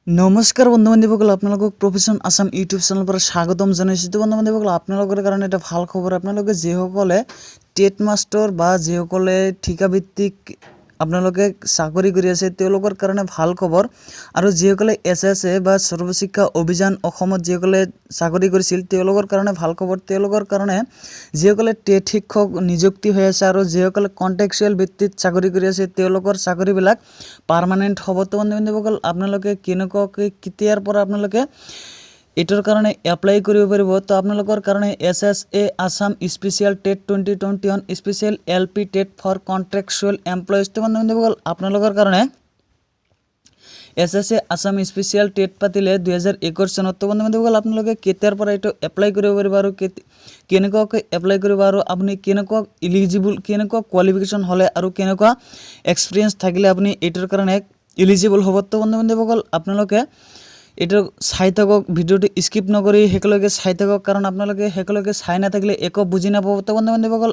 নমস্কাৰ বন্ধু বান্ধৱীসকল, আপোনালোকক প্ৰফেশ্যন আসাম ইউটিউব চেনেলৰ পৰা স্বাগতম জনাইছোঁ। বন্ধু বান্ধৱীসকল, আপোনালোকৰ কাৰণে এটা ভাল খবৰ। আপোনালোকে যিসকলে টেট মাষ্টৰ বা যিসকলে ঠিকাভিত্তিক আপোনালোকে চাকৰি কৰি আছে তেওঁলোকৰ কাৰণে ভাল খবৰ। আৰু যিসকলে SSA বা সৰ্বশিক্ষা অভিযান অসমত যিসকলে চাকৰি কৰিছিল তেওঁলোকৰ কাৰণে ভাল খবৰ। তেওঁলোকৰ কাৰণে যিসকলে টেট শিক্ষক নিযুক্তি হৈ আছে আৰু যিসকলে কণ্ট্ৰেকচুৱেল ভিত্তিত চাকৰি কৰি আছে তেওঁলোকৰ চাকৰিবিলাক পাৰ্মানেণ্ট হ'ব। তো বন্ধু বান্ধৱীসকল, আপোনালোকে কেনেকুৱাকৈ কেতিয়াৰ পৰা আপোনালোকে এইটোৰ কাৰণে এপ্লাই কৰিব পাৰিব। তো আপোনালোকৰ কাৰণে SSA Assam special TET 2021 special LP TET for contractual employees. তো বন্ধু বান্ধৱীসকল, আপোনালোকৰ কাৰণে SSA আসাম স্পেচিয়েল টেট পাতিলে 2021 চনত। তো বন্ধু বান্ধৱীসকল, আপোনালোকে কেতিয়াৰ পৰা এইটো এপ্লাই কৰিব পাৰিব আৰু কেনেকুৱাকৈ এপ্লাই কৰিব আৰু আপুনি কেনেকুৱা ইলিজিবল, কেনেকুৱা কোৱালিফিকেশ্যন হ'লে আৰু কেনেকুৱা এক্সপিৰিয়েঞ্চ থাকিলে আপুনি এইটোৰ কাৰণে ইলিজিবল হ'ব। তো বন্ধু বান্ধৱীসকল, আপোনালোকে এইটো চাই থাকক, ভিডিঅ'টো স্কিপ নকৰি একেলগে চাই থাকক, কাৰণ আপোনালোকে একেলগে চাই নাথাকিলে একো বুজি নাপাব। তো বন্ধু বান্ধৱীসকল,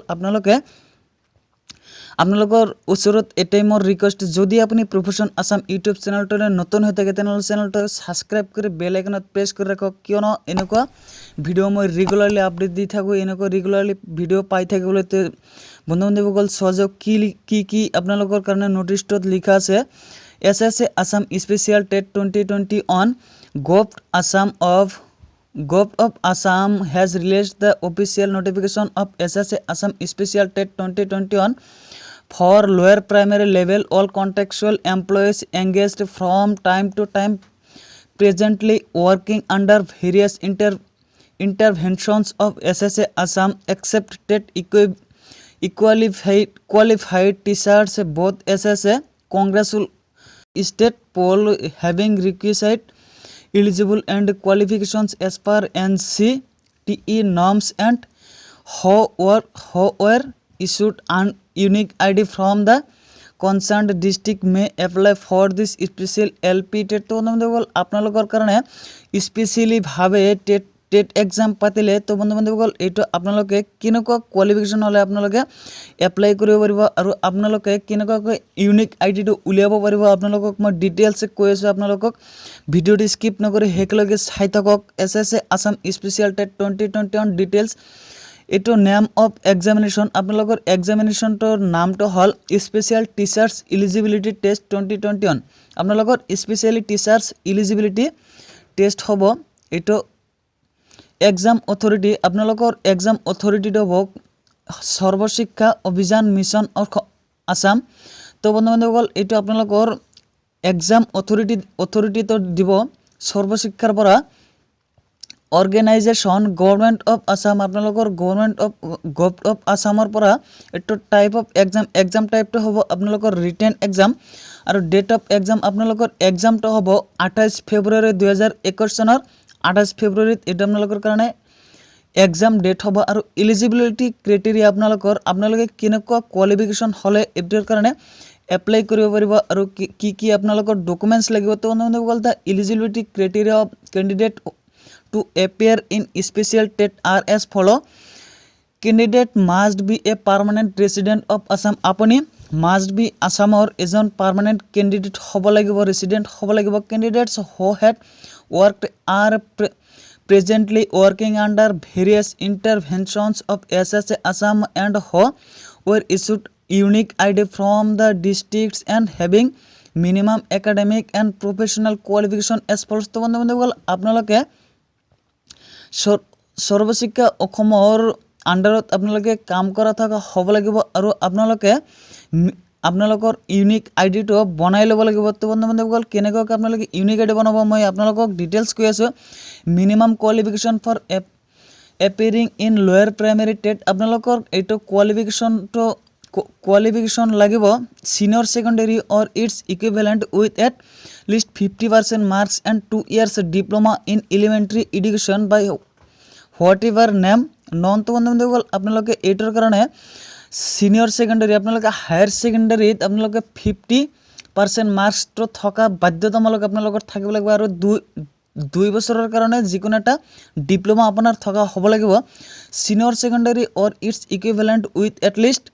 আপোনালোকৰ ওচৰত এটাই মোৰ ৰিকুৱেষ্ট, যদি আপুনি প্ৰফেশ্যন আসাম ইউটিউব চেনেলটোৰে নতুন হৈ থাকে তেনেহ'লে চেনেলটো ছাবস্ক্ৰাইব কৰি বেল আইকনত প্ৰেছ কৰি ৰাখক, কিয়নো এনেকুৱা ভিডিঅ' মই ৰেগুলাৰলি আপডেট দি থাকোঁ। এনেকুৱা ৰেগুলাৰলি ভিডিঅ' পাই থাকিবলৈ বন্ধু বান্ধৱীসকল সহযোগ কি আপোনালোকৰ কাৰণে নটিছটোত লিখা আছে। SSA Assam special TET 2021 Govt of Assam has released the official notification of SSA Assam Special TET 2021 for lower primary level. All contractual employees engaged from time to time presently working under various interventions of SSA Assam except TET qualified teachers, both SSA congressional state poll having requisite eligible and qualifications as per NCTE norms, and who were issued an unique ID from the concerned district may apply for this special LP TET। তো বন্ধুসকল, আপোনালোকৰ কাৰণে specially ভাৱে TET exam পাতিলে তো বন্ধু বান্ধৱীসকল এইটো আপোনালোকে কেনেকুৱা কোৱালিফিকেশ্যন হ'লে আপোনালোকে এপ্লাই কৰিব পাৰিব আৰু আপোনালোকে কেনেকুৱাকৈ ইউনিক আইডিটো উলিয়াব পাৰিব, আপোনালোকক মই ডিটেইলছ কৈ আছোঁ। আপোনালোকক ভিডিঅ'টো স্কিপ নকৰি একেলগে চাই থাকক। SSA Assam special TET 2021 details. এইটো নেম অফ এক্সামিনেশ্যন, আপোনালোকৰ এক্সামিনেশ্যনটোৰ নামটো হ'ল স্পেচিয়েল টিচাৰ্ছ ইলিজিবিলিটি টেষ্ট 2021। আপোনালোকৰ স্পেচিয়েলি টিচাৰ্ছ ইলিজিবিলিটি টেষ্ট হ'ব। এইটো এক্সাম অথৰিটি, আপোনালোকৰ এক্সাম অথৰিটিটো হ'ব সৰ্বশিক্ষা অভিযান মিছন আসাম। তো বন্ধু বান্ধৱীসকল, এইটো আপোনালোকৰ এক্সাম অথৰিটিটো দিব সৰ্বশিক্ষাৰ পৰা। অৰ্গেনাইজেশ্যন গভৰ্ণমেণ্ট অফ আসাম, আপোনালোকৰ গভৰ্ণমেণ্ট অফ আসামৰ পৰা। এইটো টাইপ অফ এক্সাম টাইপটো হ'ব আপোনালোকৰ ৰিটেন এক্সাম। আৰু ডেট অফ এক্সাম, আপোনালোকৰ এক্সামটো হ'ব 28 ফেব্ৰুৱাৰী 2021 চনৰ 28 ফেব্ৰুৱাৰীত এইটো আপোনালোকৰ কাৰণে এক্সাম ডেট হ'ব। আৰু ইলিজিবিলিটি ক্ৰাইটেৰিয়া আপোনালোকে কেনেকুৱা কোৱালিফিকেশ্যন হ'লে এইটোৰ কাৰণে এপ্লাই কৰিব পাৰিব আৰু কি আপোনালোকৰ ডকুমেণ্টছ লাগিব। তো বন্ধুসকল, the eligibility criteria of candidate to appear in special TET are as follow. Candidate must be a permanent resident of Assam. আপুনি must be আসামৰ এজন পাৰ্মানেণ্ট কেণ্ডিডেট হ'ব লাগিব, ৰেচিডেণ্ট হ'ব লাগিব। Candidates who had worked are presently working under various interventions of SSA Assam and who were issued unique ID from the districts and having minimum academic and professional qualification as follows। তো বন্ধুসকল, আপোনালোকে সৰ্বশিক্ষা অসমৰ আণ্ডাৰত আপোনালোকে কাম কৰা থকা হ'ব লাগিব আৰু আপোনালোকৰ ইউনিক আইডিটো বনাই ল'ব লাগিব। তো বন্ধু বান্ধৱীসকল, কেনেকুৱাকৈ আপোনালোকে ইউনিক আইডি বনাব মই আপোনালোকক ডিটেইলছ কৈ আছোঁ। Minimum qualification for appearing in lower primary TET, আপোনালোকৰ এইটো কোৱালিফিকেশ্যন লাগিব senior secondary or it's equivalent with at least 50% marks and 2 years diploma in elementary education by whatever name known. তো বন্ধু বান্ধৱীসকল, আপোনালোকে এইটোৰ কাৰণে ছিনিয়ৰ ছেকেণ্ডেৰী, আপোনালোকে হায়াৰ ছেকেণ্ডেৰীত আপোনালোকে 50% মাৰ্কছটো থকা বাধ্যতামূলক আপোনালোকৰ থাকিব লাগিব। আৰু 2 বছৰৰ কাৰণে যিকোনো এটা ডিপ্ল'মা আপোনাৰ থকা হ'ব লাগিব। Senior secondary or it's equivalent with at least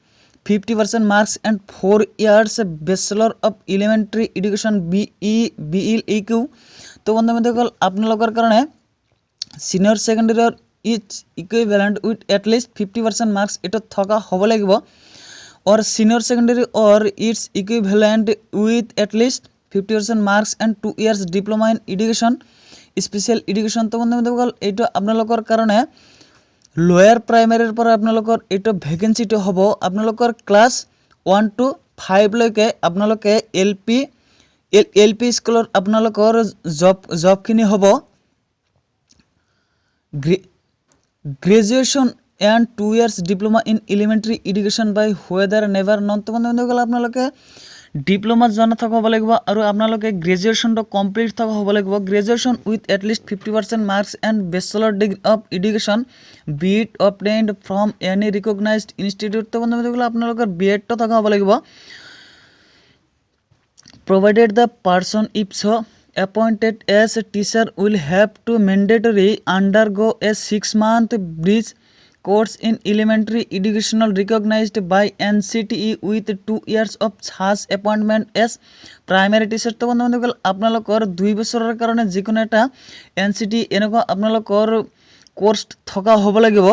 50% marks and 4 years Bachelor of Elementary Education BEQ। তো বন্ধুসকল আপোনালোকৰ কাৰণে সিনিয়ৰ সেকেন্ডাৰীৰ it's equivalent with at least 50% marks এটা থকা হ'ব লাগিব और senior secondary or its equivalent with at least 50% marks and 2 years diploma in education special education। তো বন্ধুসকল এইটো আপোনালোকৰ কাৰণে লোয়াৰ প্ৰাইমেৰীৰ পৰা আপোনালোকৰ এইটো ভ্যাকেন্সিটো হ'ব আপোনালোকৰ ক্লাছ 1 to 5 লৈকে আপোনালোকে এলপি স্কুলৰ আপোনালোকৰ জবখিনি হ'ব graduation and 2 years diploma in elementary education by whether never known। তো বন্ধুসকল আপোনালোকে ডিপ্লোমা জনা থকা হ'ব লাগিব আৰু আপোনালোকে গ্ৰেজুৱেশ্যনটো কমপ্লিট থকা হ'ব লাগিব graduation with at least 50% marks and bachelor degree of education BEd obtained from any recognized institute। তো বন্ধুসকল আপোনালোকৰ BEdটো থকা হ'ব লাগিব provided the person if so appointed as a teacher will have to mandatory undergo a 6-month bridge course in elementary educational recognized by NCTE with 2 years of such appointment as primary teacher। তো বন্ধুসকল আপোনালোকৰ 2 বছৰৰ কাৰণে যিকোনো এটা NCTE এনেকুৱা আপোনালোকৰ course থকা হ'ব লাগিব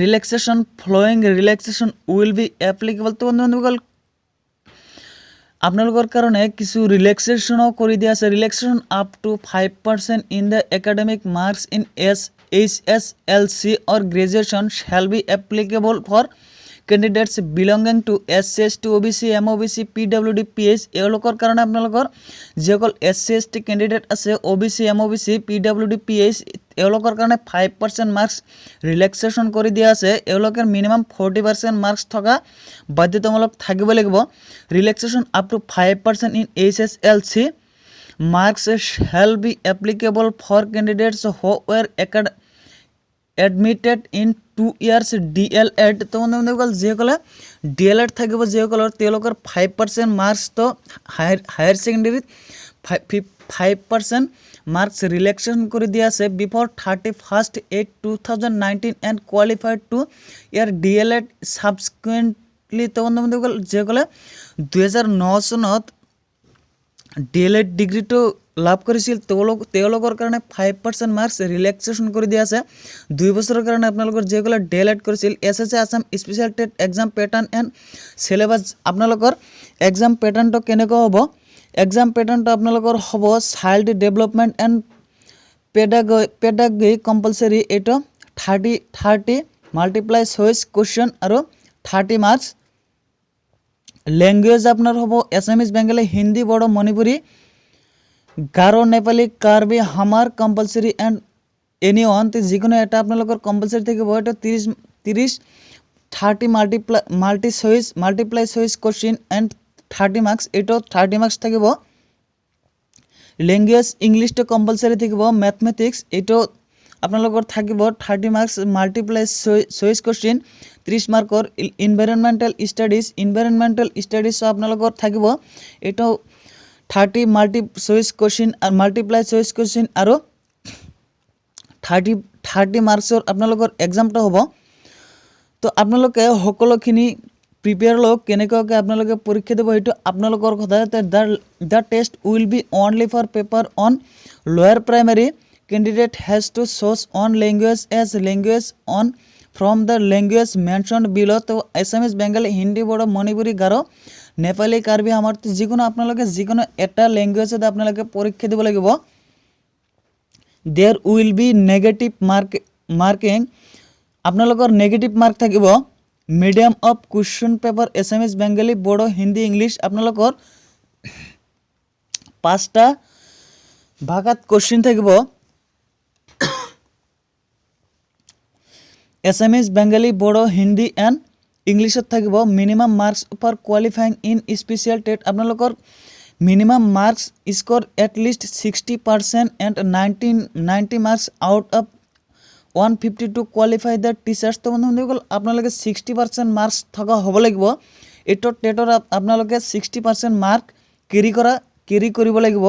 ৰিল্যাক্সেশন ফ্লোয়িং ৰিল্যাক্সেশন উইল বি এপ্লিকেবল। তো বন্ধুসকল আপোনালোকৰ কাৰণে কিছু ৰিল্যাক্সেশনও কৰি দিয়া আছে relaxation up to 5% in the academic marks in HSLC or graduation shall be applicable for candidates belonging to SC ST OBC MOBC PWD PH। এওঁলোকৰ কাৰণে আপোনালোকৰ যিসকল SC ST কেণ্ডিডেট আছে OBC MOBC PWD PH এওঁলোকৰ কাৰণে 5% marks ৰিল্যাক্সেশন কৰি দিয়া আছে এওঁলোকৰ মিনিমাম 40% মাৰ্কস থকা বাধ্যতামূলক থাকিব লাগিব relaxation up to 5% in HSLC marks shall be applicable for candidates who were admitted in 2 years DLED। তো বন্ধুসকল যিসকলে DLED থাকিব যিসকলৰ তেওঁলোকৰ 5% মাৰ্কস তো হায়াৰ সেকেন্ডাৰীত 5% মার্কস রিল্যাক্সেশন করে দিয়া আছে before 31st 8 2019 and qualified to year DLED subsequently. তো বন্ধুসকল যিসকলে 2009 চনত DLED ডিগ্ৰীটো লাভ কৰিছিল তেওঁলোকৰ কাৰণে 5% মাৰ্কস ৰিল্যাক্সেশন কৰি দিয়া আছে 2 বছৰৰ কাৰণে আপোনালোকৰ যিসকলে DLED কৰিছিল SSC Assam special TET exam pattern and syllabus আপোনালোকৰ এক্সাম প্যাটাৰ্নটো কেনেকুৱা হ'ব এক্সাম প্যাটাৰ্নটো আপোনালোকৰ হ'ব child development and pedagogy compulsory এইটো 30 মাল্টিপ্লাই চইচ কোশ্চেন আৰু 30 মার্কস ল্যাঙ্গুয়েজ আপনার হবো এসামিজ বেঙ্গলি হিন্দি বড়ো মণিপুরি গারো নেপালি কার্বি হামার কম্পালসরি এন্ড এনি ওয়ান যিকোনো এটা আপনার কম্পালসরি থাকিব এটা 30 multiple choice question and 30 marks এইটো 30 মার্কস থাকিব ল্যাঙ্গুয়েজ ইংলিশটো কম্পালসরি থাকিব ম্যাথমেটিক্স এইটো আপোনালোকৰ থাকিব 30 মাৰ্কস মাল্টিপ্লাই চইচ কোশ্চেন 30 মাৰ্কৰ এনভাইৰনমেন্টাল ষ্টাডিজ আপোনালোকৰ থাকিব এইটো 30 মাল্টিপ্লাই চইচ কোশ্চেন আৰু 30 মাৰ্কসৰ আপোনালোকৰ এক্সামটো হ'ব তো আপোনালোকে সকলোখিনি প্ৰিপেয়াৰ লওক কেনেকৈ আপোনালোকে পৰীক্ষা দিব এইটো আপোনালোকৰ কথা the test will be only for paper on lower primary candidate has to choose on language as language on from the language mentioned below। তো assamese bengali hindi bodo manipuri garo nepali karbi hamar jikono apnaloke jikono eta language te apnaloke porikha dibo lagibo there will be negative marking apnalokor negative mark thakibo medium of question paper assamese bengali bodo hindi english apnalokor 5টা ভাগাত question থাকিব Assamese Bengali Bodo Hindi and ইংলিশত থাকিব minimum marks for qualifying in special TET আপোনালোকৰ minimum marks score at least 60% and 90 marks out of 152 qualify the teachers. তো বন্ধুসকল আপোনালোকে 60% marks থকা হ'ব লাগিব এইটো টেটৰ আপোনালোকে 60% মাৰ্ক কেৰি কৰিব লাগিব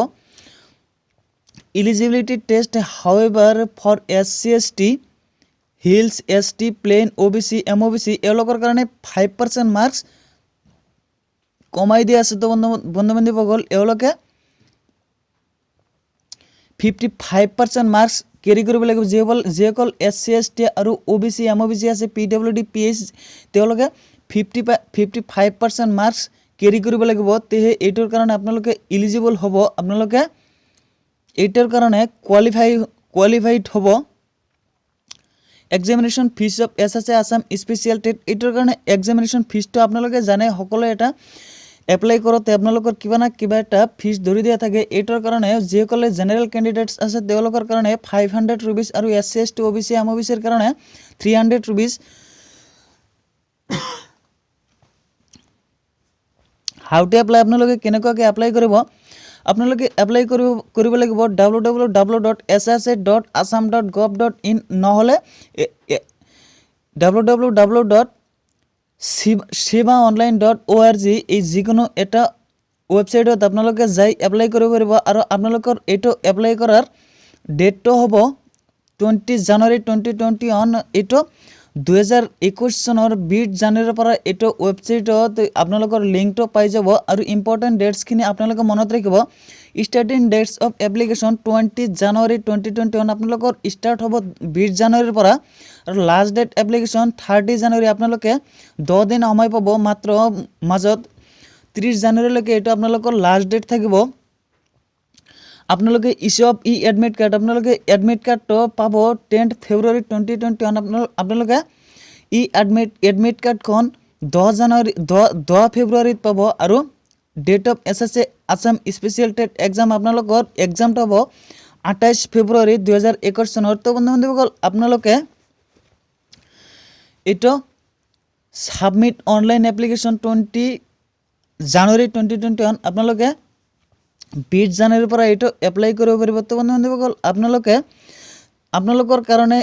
eligibility test however for SC ST hills ST plain OBC MOBC এওঁলোকৰ কাৰণে 5% মাৰ্কছ কমাই দিয়া আছে। তো বন্ধু বান্ধৱীসকল এওঁলোকে 55% মাৰ্কছ কেৰি কৰিব লাগিব। যিসকল SC ST আৰু OBC MOBC আছে PWD PH তেওঁলোকে 55% মাৰ্কছ কেৰি কৰিব লাগিব। তেহে এইটোৰ কাৰণে আপোনালোকে ইলিজিবল হ'ব, আপোনালোকে এইটোৰ কাৰণে কোৱালিফাইড হ'ব। Examination fees of SSA Assam special TET এইটোৰ কাৰণে এক্সামিনেশ্যন ফিজটো আপোনালোকে জানে সকলোৱে এটা এপ্লাই কৰোঁতে আপোনালোকৰ কিবা না কিবা এটা ফিজ ধৰি দিয়া থাকে। এইটোৰ কাৰণে যিসকলে জেনেৰেল কেণ্ডিডেটছ আছে তেওঁলোকৰ কাৰণে 500 rupees আৰু SC ST OBC MOBCৰ কাৰণে 300 rupees। হাউ টু এপ্লাই আপোনালোকে কেনেকুৱাকৈ এপ্লাই কৰিব, আপোনালোকে এপ্লাই কৰিব লাগিব www.ssa.assam.gov.in নহ'লে www.shivaonline.org এই যিকোনো এটা ৱেবছাইটত আপোনালোকে যাই এপ্লাই কৰিব পাৰিব। আৰু আপোনালোকৰ এইটো এপ্লাই কৰাৰ ডেটটো হ'ব 20 জানুৱাৰী 2021। এইটো 2021 চনৰ 20 জানুৱাৰীৰ পৰা এইটো ৱেবছাইটত আপোনালোকৰ লিংকটো পাই যাব। আৰু ইম্পৰ্টেণ্ট ডেটছখিনি আপোনালোকে মনত ৰাখিব। ষ্টাৰ্টিং ডেটছ অফ এপ্লিকেশ্যন 20 জানুৱাৰী 2021 আপোনালোকৰ ষ্টাৰ্ট হ'ব 20 জানুৱাৰীৰ পৰা আৰু লাষ্ট ডেট এপ্লিকেশ্যন 30 জানুৱাৰী। আপোনালোকে 10 দিন সময় পাব মাত্ৰ, মাজত 30 জানুৱাৰীলৈকে এইটো আপোনালোকৰ লাষ্ট ডেট থাকিব। আপোনালোকে ইছ্যু অফ এডমিট কাৰ্ড, আপোনালোকে এডমিট কাৰ্ডটো পাব 10 ফেব্ৰুৱাৰী 2021। আপোনালোকে এডমিট কাৰ্ডখন 10 ফেব্ৰুৱাৰীত পাব। আৰু date of SSA Assam special TET exam আপোনালোকৰ এক্সামটো হ'ব 28 ফেব্ৰুৱাৰী 2021 চনৰ। তো বন্ধু বান্ধৱীসকল আপোনালোকে এইটো ছাবমিট অনলাইন এপ্লিকেশ্যন 20 জানুৱাৰী 2021 আপোনালোকে 20 জানুৱাৰীৰ পৰা এইটো এপ্লাই কৰিব পাৰিব। তো বন্ধু বান্ধৱীসকল আপোনালোকৰ কাৰণে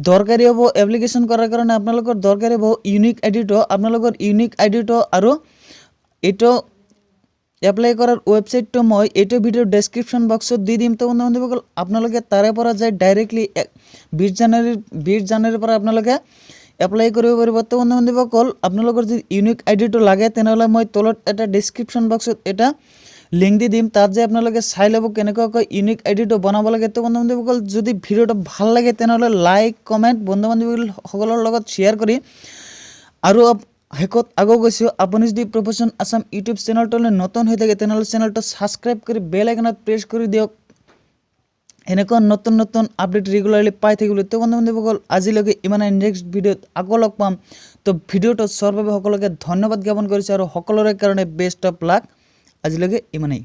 দৰকাৰী হ'ব, এপ্লিকেশ্যন কৰাৰ কাৰণে আপোনালোকৰ দৰকাৰী হ'ব ইউনিক আইডিটো, আপোনালোকৰ ইউনিক আইডিটো। আৰু এইটো এপ্লাই কৰাৰ ৱেবছাইটটো মই এইটো ভিডিঅ'ৰ ডেছক্ৰিপশ্যন বক্সত দি দিম। তো বন্ধু বান্ধৱীসকল আপোনালোকে তাৰে পৰা যাই ডাইৰেক্টলি 20 জানুৱাৰীৰ পৰা আপোনালোকে এপ্লাই কৰিব পাৰিব। তো বন্ধু বান্ধৱীসকল আপোনালোকৰ যদি ইউনিক আইডিটো লাগে তেনেহ'লে মই তলত এটা ডেছক্ৰিপশ্যন বক্সত এটা লিংক দি দিম, তাত যে আপোনালোকে চাই ল'ব কেনেকুৱাকৈ ইউনিক আইডিটো বনাব লাগে। তো বন্ধু বান্ধৱীসকল যদি ভিডিঅ'টো ভাল লাগে তেনেহ'লে লাইক কমেণ্ট বন্ধু বান্ধৱীসকলৰ লগত শ্বেয়াৰ কৰি, আৰু শেষত আগৌ গৈছোঁ আপুনি যদি প্ৰফেশ্যন আছাম ইউটিউব চেনেলটোলৈ নতুন হৈ থাকে তেনেহ'লে চেনেলটো ছাবস্ক্ৰাইব কৰি বেল আইকনত প্ৰেছ কৰি দিয়ক, এনেকুৱা নতুন নতুন আপডেট ৰেগুলাৰলি পাই থাকিবলৈ। তো বন্ধু বান্ধৱীসকল আজিলৈকে ইমানে, নেক্সট ভিডিঅ'ত আকৌ লগ পাম। তো ভিডিঅ'টো চোৱাৰ বাবে সকলোকে ধন্যবাদ জ্ঞাপন কৰিছোঁ আৰু সকলোৰে কাৰণে বেষ্ট অফ লাক। আজিলৈকে ইমানেই।